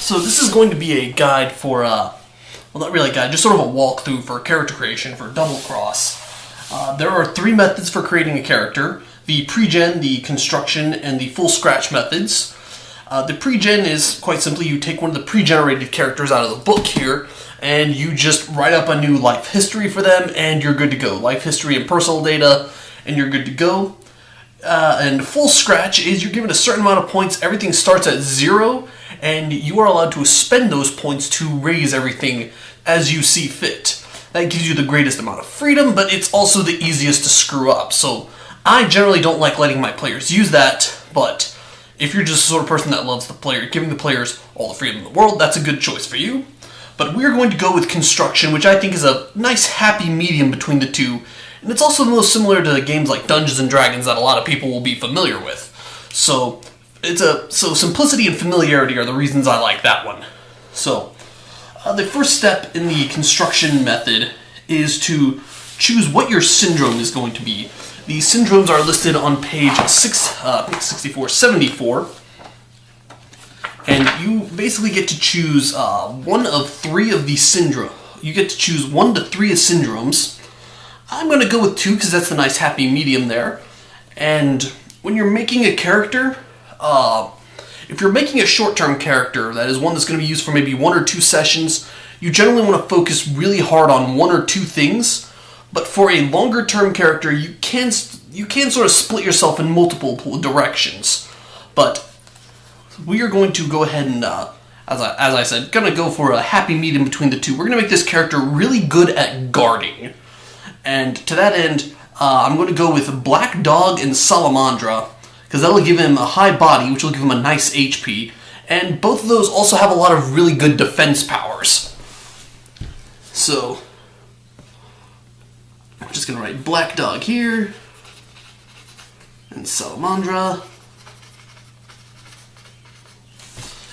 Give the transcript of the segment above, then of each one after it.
So this is going to be a guide for, well, not really a guide, just sort of a walkthrough for character creation for Double Cross. There are three methods for creating a character: the pre-gen, the construction, and the full scratch methods. The pre-gen is quite simply you take one of the pre-generated characters out of the book here, and you just write up a new life history for them, and you're good to go. Life history and personal data, and you're good to go. And full scratch is you're given a certain amount of points, everything starts at 0, and you are allowed to spend those points to raise everything as you see fit. That gives you the greatest amount of freedom, but it's also the easiest to screw up. So I generally don't like letting my players use that, but if you're just the sort of person that loves the player, giving the players all the freedom in the world, that's a good choice for you. But we're going to go with construction, which I think is a nice happy medium between the two. And it's also most similar to games like Dungeons & Dragons that a lot of people will be familiar with. So simplicity and familiarity are the reasons I like that one. So the first step in the construction method is to choose what your syndrome is going to be. The syndromes are listed on page 74. And you basically get to choose one of 3 of these syndromes. You get to choose 1 to 3 syndromes. I'm going to go with 2 because that's the nice happy medium there. And when you're making a character, if you're making a short-term character, that is one that's going to be used for maybe 1 or 2 sessions, you generally want to focus really hard on 1 or 2 things. But for a longer-term character, you can sort of split yourself in multiple directions. But we are going to go ahead and, as I said, going to go for a happy medium between the 2. We're going to make this character really good at guarding. And to that end, I'm going to go with Black Dog and Salamandra, because that'll give him a high body, which will give him a nice HP. And both of those also have a lot of really good defense powers. So I'm just going to write Black Dog here, and Salamandra.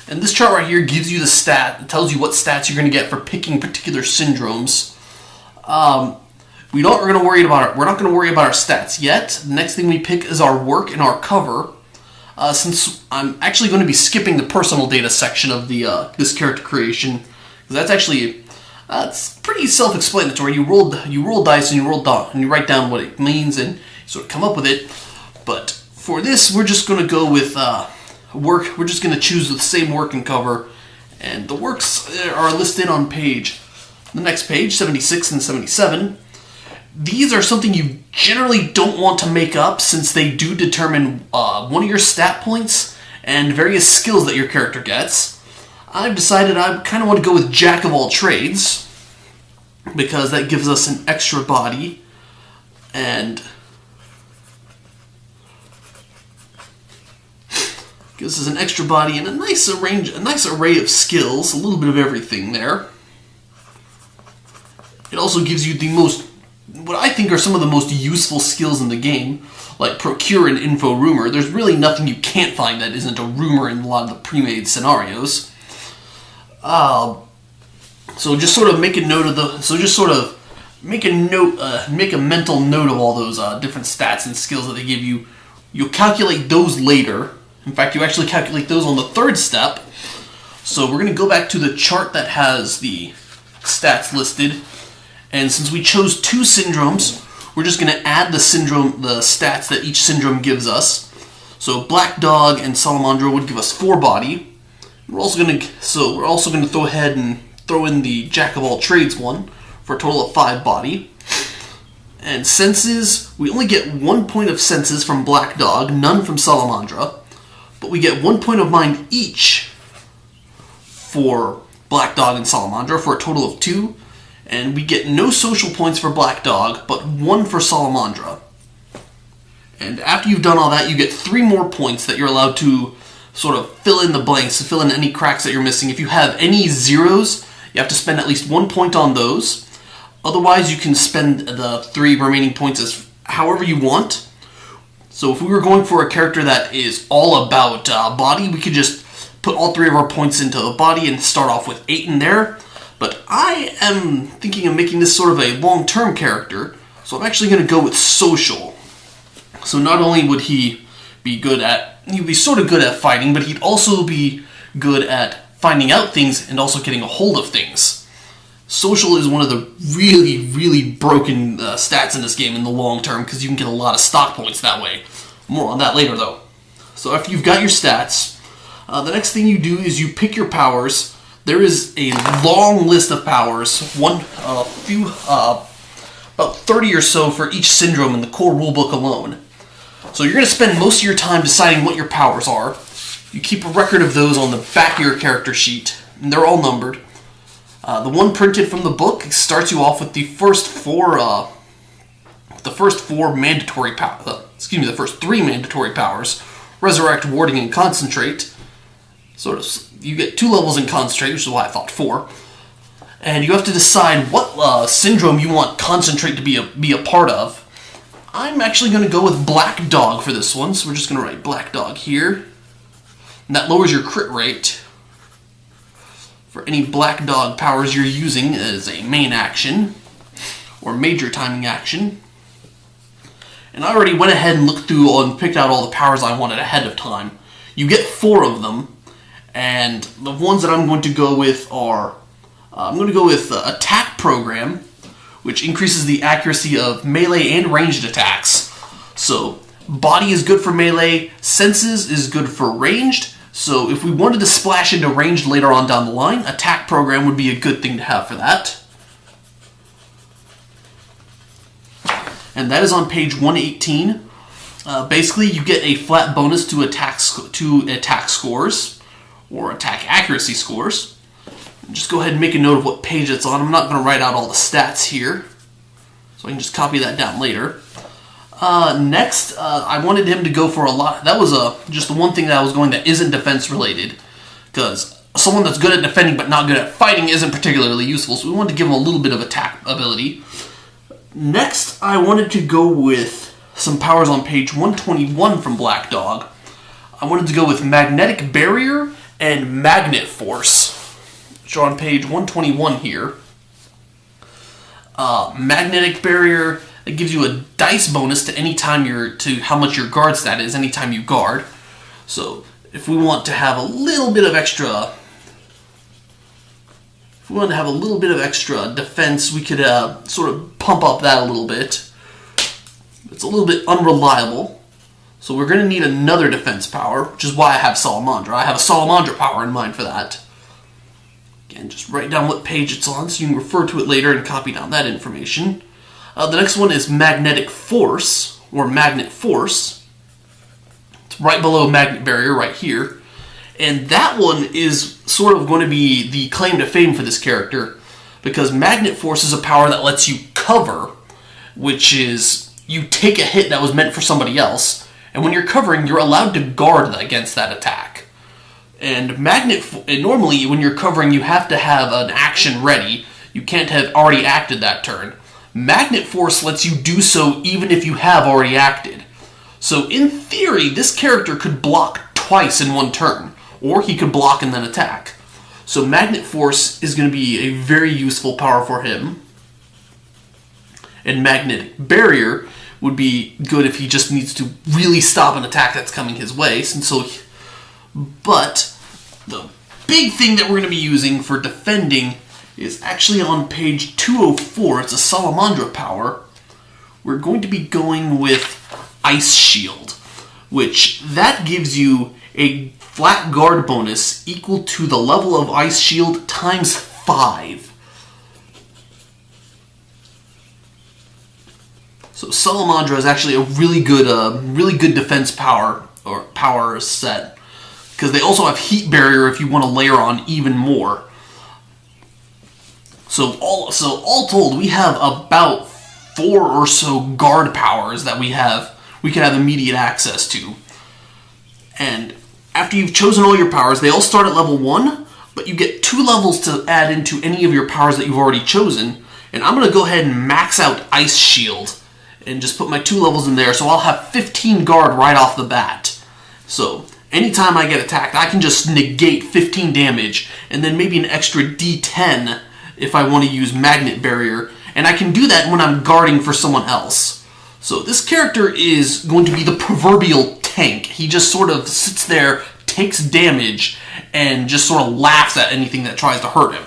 And this chart right here gives you the stat. It tells you what stats you're going to get for picking particular syndromes. We're not going to worry about our stats yet. The next thing we pick is our work and our cover. Since I'm actually going to be skipping the personal data section of the this character creation, because that's actually it's pretty self-explanatory. You roll dice and you write down what it means and you sort of come up with it. But for this, we're just going to go with work. We're just going to choose the same work and cover, and the works are listed on the next page, 76 and 77. These are something you generally don't want to make up, since they do determine one of your stat points and various skills that your character gets. I've decided I kind of want to go with Jack of all trades, because that gives us an extra body and gives us an extra body and a nice array of skills, a little bit of everything there. It also gives you what I think are some of the most useful skills in the game, like Procure and Info Rumor. There's really nothing you can't find that isn't a rumor in a lot of the pre-made scenarios. So just sort of make a note of make a mental note of all those different stats and skills that they give you. You'll calculate those later. In fact, you actually calculate those on the 3rd step. So we're going to go back to the chart that has the stats listed. And since we chose 2 syndromes, we're just going to add the stats that each syndrome gives us. So Black Dog and Salamandra would give us 4 body. We're also going to go ahead and throw in the Jack of all trades one for a total of 5 body. And senses, we only get 1 point of senses from Black Dog, none from Salamandra, but we get 1 point of mind each for Black Dog and Salamandra for a total of 2. And we get no social points for Black Dog, but 1 for Salamandra. And after you've done all that, you get 3 more points that you're allowed to sort of fill in the blanks, to fill in any cracks that you're missing. If you have any zeros, you have to spend at least 1 point on those. Otherwise, you can spend the 3 remaining points as however you want. So if we were going for a character that is all about body, we could just put all 3 of our points into the body and start off with 8 in there. But I am thinking of making this sort of a long-term character, so I'm actually going to go with social. So not only would he'd be sort of good at fighting, but he'd also be good at finding out things and also getting a hold of things. Social is one of the really, really broken stats in this game in the long term, because you can get a lot of stock points that way. More on that later, though. So after you've got your stats, the next thing you do is you pick your powers. There is a long list of powers, about 30 or so for each syndrome in the core rulebook alone. So you're going to spend most of your time deciding what your powers are. You keep a record of those on the back of your character sheet, and they're all numbered. The one printed from the book starts you off with the first first three mandatory powers: Resurrect, Warding, and Concentrate. You get 2 levels in Concentrate, which is why I thought 4. And you have to decide what syndrome you want Concentrate to be a part of. I'm actually going to go with Black Dog for this one, so we're just going to write Black Dog here. And that lowers your crit rate for any Black Dog powers you're using as a main action or major timing action. And I already went ahead and looked through and picked out all the powers I wanted ahead of time. You get 4 of them, and the ones that I'm going to go with are Attack Program, which increases the accuracy of melee and ranged attacks. So Body is good for melee, Senses is good for ranged, so if we wanted to splash into ranged later on down the line, Attack Program would be a good thing to have for that. And that is on page 118. Basically, you get a flat bonus to attack scores, or attack accuracy scores. Just go ahead and make a note of what page it's on. I'm not going to write out all the stats here, so I can just copy that down later. Next, I wanted him to go for a lot. That was just the one thing that I was going that isn't defense related, because someone that's good at defending but not good at fighting isn't particularly useful, so we wanted to give him a little bit of attack ability. Next, I wanted to go with some powers on page 121 from Black Dog. I wanted to go with Magnetic Barrier and Magnet Force, which are on page 121 here. Magnetic Barrier, it gives you a dice bonus to how much your guard stat is anytime you guard. So if we want to have a little bit of extra defense, we could sort of pump up that a little bit. It's a little bit unreliable, so we're going to need another defense power, which is why I have Salamandra. I have a Salamandra power in mind for that. Again, just write down what page it's on so you can refer to it later and copy down that information. The next one is Magnetic Force, or Magnet Force. It's right below Magnet Barrier, right here. And that one is sort of going to be the claim to fame for this character, because Magnet Force is a power that lets you cover, which is you take a hit that was meant for somebody else, and when you're covering, you're allowed to guard against that attack. And normally when you're covering, you have to have an action ready. You can't have already acted that turn. Magnet Force lets you do so even if you have already acted. So in theory, this character could block twice in one turn, or he could block and then attack. So Magnet Force is going to be a very useful power for him. And Magnetic Barrier would be good if he just needs to really stop an attack that's coming his way. But the big thing that we're going to be using for defending is actually on page 204. It's a Salamandra power. We're going to be going with Ice Shield, which that gives you a flat guard bonus equal to the level of Ice Shield times 5. So Salamandra is actually a really good defense power or power set, because they also have Heat Barrier if you want to layer on even more. So all told, we have about 4 or so guard powers that we can have immediate access to. And after you've chosen all your powers, they all start at level 1, but you get 2 levels to add into any of your powers that you've already chosen. And I'm going to go ahead and max out Ice Shield and just put my 2 levels in there, so I'll have 15 guard right off the bat. So anytime I get attacked, I can just negate 15 damage, and then maybe an extra D10 if I want to use Magnet Barrier, and I can do that when I'm guarding for someone else. So this character is going to be the proverbial tank. He just sort of sits there, takes damage, and just sort of laughs at anything that tries to hurt him.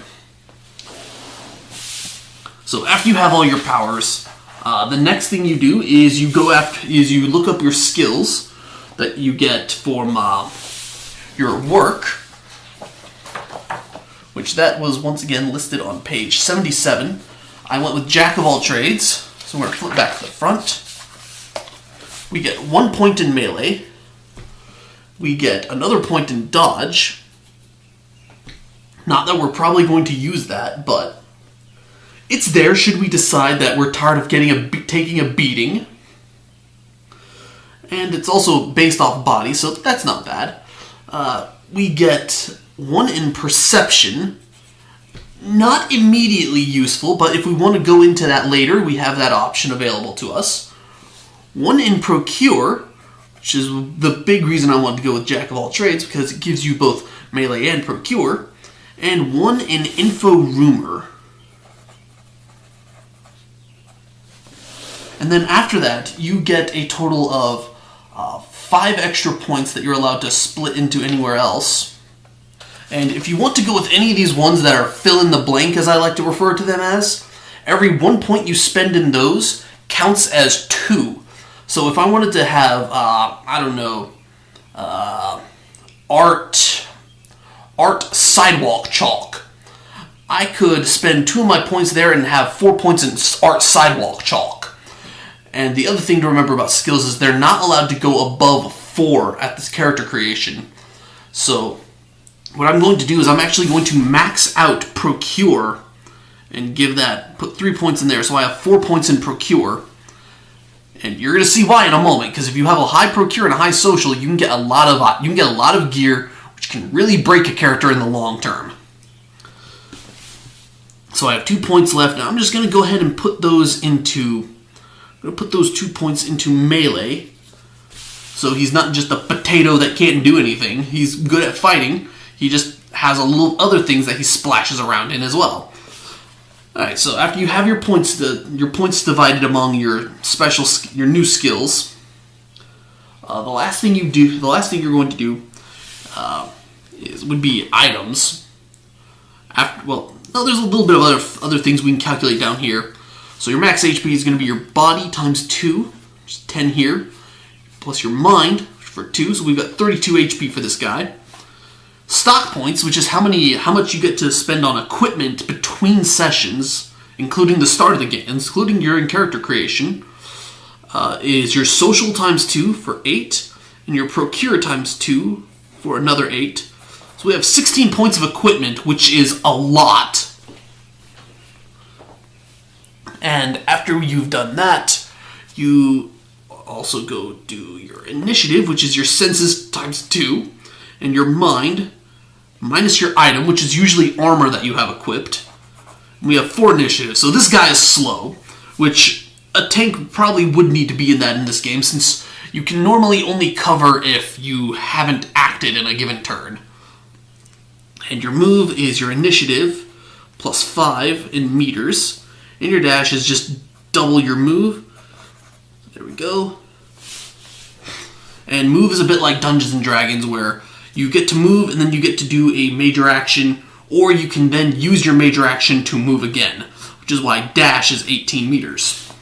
So after you have all your powers, the next thing you do is you look up your skills that you get from your work, which that was once again listed on page 77. I went with Jack of all trades, so we're going to flip back to the front. We get 1 point in melee. We get another point in dodge. Not that we're probably going to use that, but it's there should we decide that we're tired of taking a beating. And it's also based off body, so that's not bad. We get 1 in perception. Not immediately useful, but if we want to go into that later, we have that option available to us. 1 in procure, which is the big reason I wanted to go with Jack of all trades, because it gives you both melee and procure. And 1 in info rumor. And then after that, you get a total of 5 extra points that you're allowed to split into anywhere else. And if you want to go with any of these ones that are fill in the blank, as I like to refer to them as, every 1 point you spend in those counts as 2. So if I wanted to have, I don't know, art sidewalk chalk, I could spend 2 of my points there and have 4 points in art sidewalk chalk. And the other thing to remember about skills is they're not allowed to go above 4 at this character creation. So what I'm going to do is I'm actually going to max out procure and put 3 points in there. So I have 4 points in procure. And you're going to see why in a moment, because if you have a high procure and a high social, you can get a lot of gear, which can really break a character in the long term. So I have 2 points left. Now I'm just going to go ahead and put those 2 points into melee. So he's not just a potato that can't do anything. He's good at fighting. He just has a little other things that he splashes around in as well. Alright, so after you have your points divided among your new skills, the last thing you're going to do would be items. There's a little bit of other things we can calculate down here. So your max HP is going to be your body times 2, which is 10 here, plus your mind for 2, so we've got 32 HP for this guy. Stock points, which is how much you get to spend on equipment between sessions, including the start of the game, including your in-character creation, is your social times 2 for 8, and your procure times 2 for another 8. So we have 16 points of equipment, which is a lot. And after you've done that, you also go do your initiative, which is your senses times 2, and your mind minus your item, which is usually armor that you have equipped. We have 4 initiatives, so this guy is slow, which a tank probably would need to be in this game, since you can normally only cover if you haven't acted in a given turn. And your move is your initiative plus 5 in meters, and your dash is just double your move. There we go. And move is a bit like Dungeons and Dragons, where you get to move and then you get to do a major action, or you can then use your major action to move again, which is why dash is 18 meters.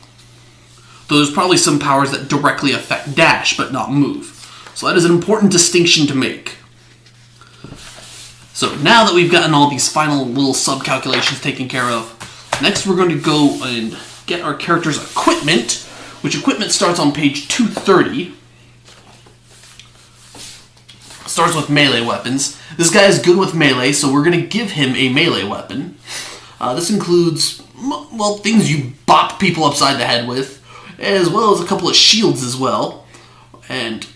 Though there's probably some powers that directly affect dash but not move. So that is an important distinction to make. So now that we've gotten all these final little sub-calculations taken care of, next we're going to go and get our character's equipment, which equipment starts on page 230. Starts with melee weapons. This guy is good with melee, so we're going to give him a melee weapon. This includes, things you bop people upside the head with, as well as a couple of shields as well. And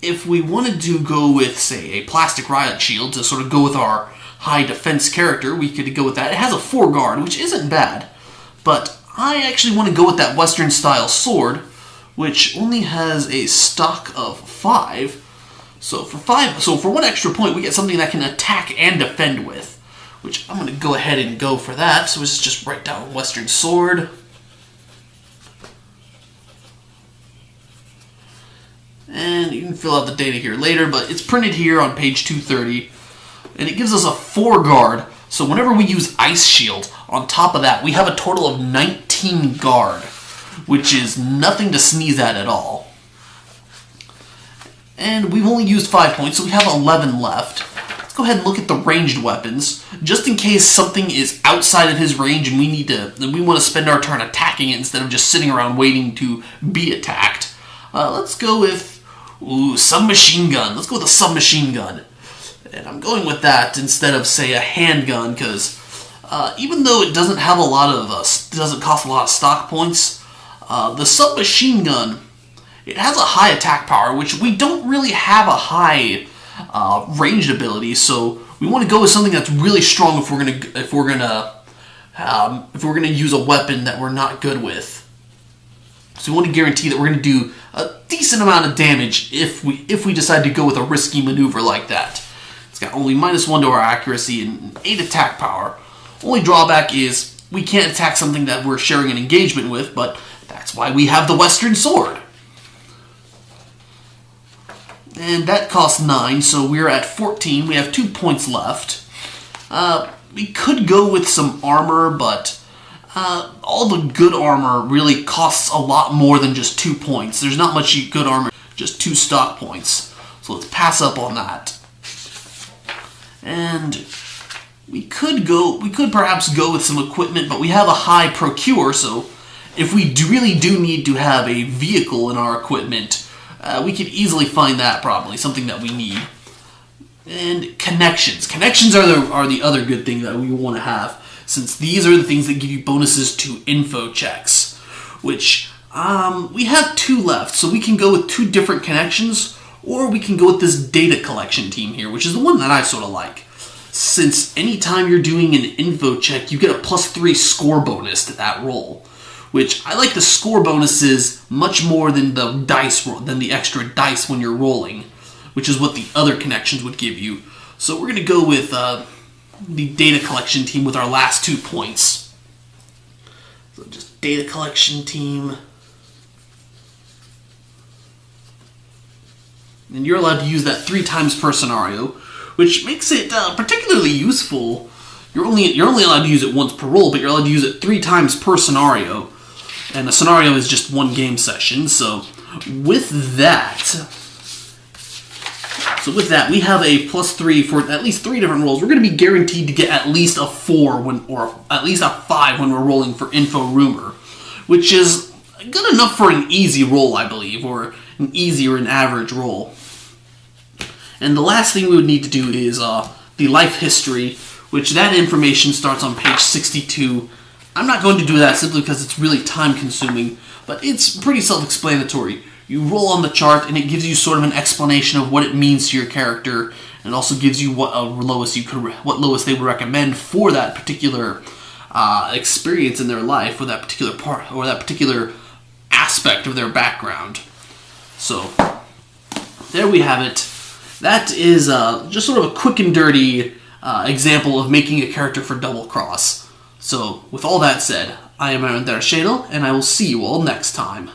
if we wanted to go with, say, a plastic riot shield to sort of go with our high defense character, we could go with that. It has a 4 guard, which isn't bad, but I actually want to go with that Western style sword, which only has a stock of 5. So for 1 extra point, we get something that can attack and defend with, which I'm going to go ahead and go for that. So let's just write down Western sword. And you can fill out the data here later, but it's printed here on page 230. And it gives us a 4 guard. So whenever we use Ice Shield, on top of that, we have a total of 19 guard, which is nothing to sneeze at all. And we've only used 5 points, so we have 11 left. Let's go ahead and look at the ranged weapons, just in case something is outside of his range and we want to spend our turn attacking it instead of just sitting around waiting to be attacked. Let's go with submachine gun. Let's go with a submachine gun. And I'm going with that instead of, say, a handgun, because even though it doesn't have a lot of, doesn't cost a lot of stock points, the submachine gun, it has a high attack power, which we don't really have a high ranged ability. So we want to go with something that's really strong if we're gonna use a weapon that we're not good with. So we want to guarantee that we're going to do a decent amount of damage if we decide to go with a risky maneuver like that. It's got only -1 to our accuracy and 8 attack power. Only drawback is we can't attack something that we're sharing an engagement with, but that's why we have the Western Sword. And that costs 9, so we're at 14. We have 2 points left. We could go with some armor, but all the good armor really costs a lot more than just 2 points. There's not much good armor, just 2 stock points. So let's pass up on that. And we could perhaps go with some equipment, but we have a high procure, so if we really do need to have a vehicle in our equipment, we could easily find that probably, something that we need. And connections. Connections are the other good thing that we want to have, since these are the things that give you bonuses to info checks, which we have 2 left, so we can go with 2 different connections, or we can go with this data collection team here, which is the one that I sort of like. Since anytime you're doing an info check, you get a +3 score bonus to that roll, which I like the score bonuses much more than the dice roll, than the extra dice when you're rolling, which is what the other connections would give you. So we're going to go with the data collection team with our last 2 points. So just data collection team. And you're allowed to use that 3 times per scenario, which makes it particularly useful. You're only allowed to use it once per roll, but you're allowed to use it 3 times per scenario. And a scenario is just 1 game session, so with that, we have a +3 for at least 3 different rolls. We're going to be guaranteed to get at least a 4 or at least a 5 when we're rolling for Info Rumor, which is good enough for an easy roll, I believe, or an easy or an average roll. And the last thing we would need to do is the life history, which that information starts on page 62. I'm not going to do that simply because it's really time consuming, but it's pretty self-explanatory. You roll on the chart and it gives you sort of an explanation of what it means to your character, and it also gives you what lowest they would recommend for that particular experience in their life, or that particular part, or that particular aspect of their background. So there we have it. That is just sort of a quick and dirty example of making a character for Double Cross. So with all that said, I am Aaron Dershadel, and I will see you all next time.